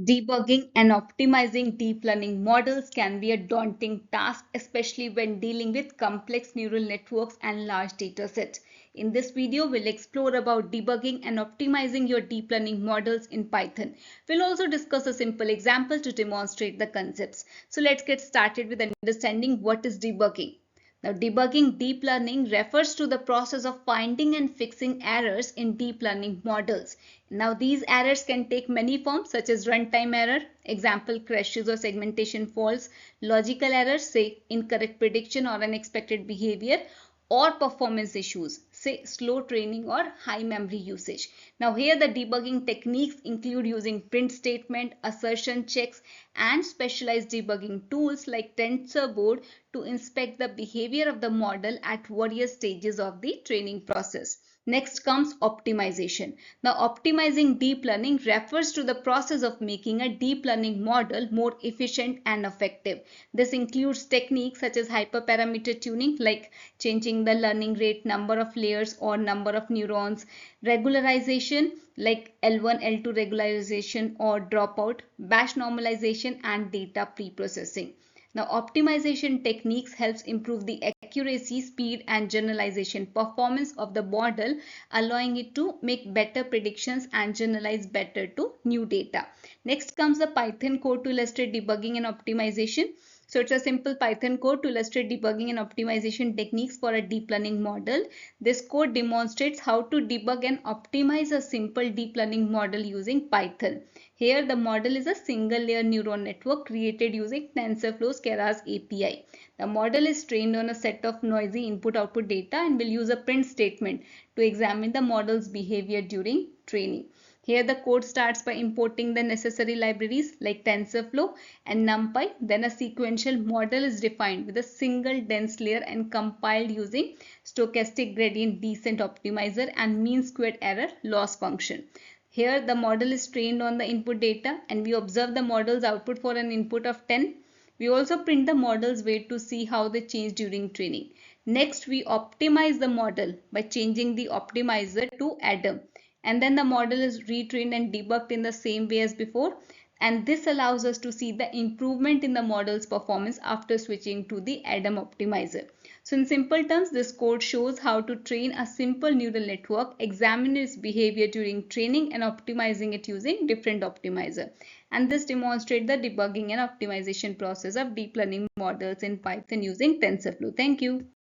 Debugging and optimizing deep learning models can be a daunting task, especially when dealing with complex neural networks and large data sets. In this video, we'll explore about debugging and optimizing your deep learning models in Python. We'll also discuss a simple example to demonstrate the concepts. So let's get started with understanding what is debugging. Now, debugging deep learning refers to the process of finding and fixing errors in deep learning models. Now, these errors can take many forms such as runtime error, example crashes or segmentation faults, logical errors, say incorrect prediction or unexpected behavior, or performance issues, say slow training or high memory usage. Now here the debugging techniques include using print statement, assertion checks, and specialized debugging tools like TensorBoard to inspect the behavior of the model at various stages of the training process. Next comes optimization. Now, optimizing deep learning refers to the process of making a deep learning model more efficient and effective. This includes techniques such as hyperparameter tuning, like changing the learning rate, number of layers, or number of neurons, regularization, like L1, L2 regularization or dropout, batch normalization, and data preprocessing. Now, optimization techniques helps improve the accuracy, speed, and generalization performance of the model, allowing it to make better predictions and generalize better to new data. Next comes the Python code to illustrate debugging and optimization. So it's a simple Python code to illustrate debugging and optimization techniques for a deep learning model. This code demonstrates how to debug and optimize a simple deep learning model using Python. Here the model is a single layer neural network created using TensorFlow's keras API. The model is trained on a set of noisy input-output data and will use a print statement to examine the model's behavior during training. Here the code starts by importing the necessary libraries like TensorFlow and NumPy. Then a sequential model is defined with a single dense layer and compiled using stochastic gradient descent optimizer and mean squared error loss function. Here the model is trained on the input data and we observe the model's output for an input of 10. We also print the model's weight to see how they change during training. Next, we optimize the model by changing the optimizer to Adam. And then the model is retrained and debugged in the same way as before. And this allows us to see the improvement in the model's performance after switching to the Adam optimizer. So in simple terms, this code shows how to train a simple neural network, examine its behavior during training and optimizing it using different optimizer. And this demonstrates the debugging and optimization process of deep learning models in Python using TensorFlow. Thank you.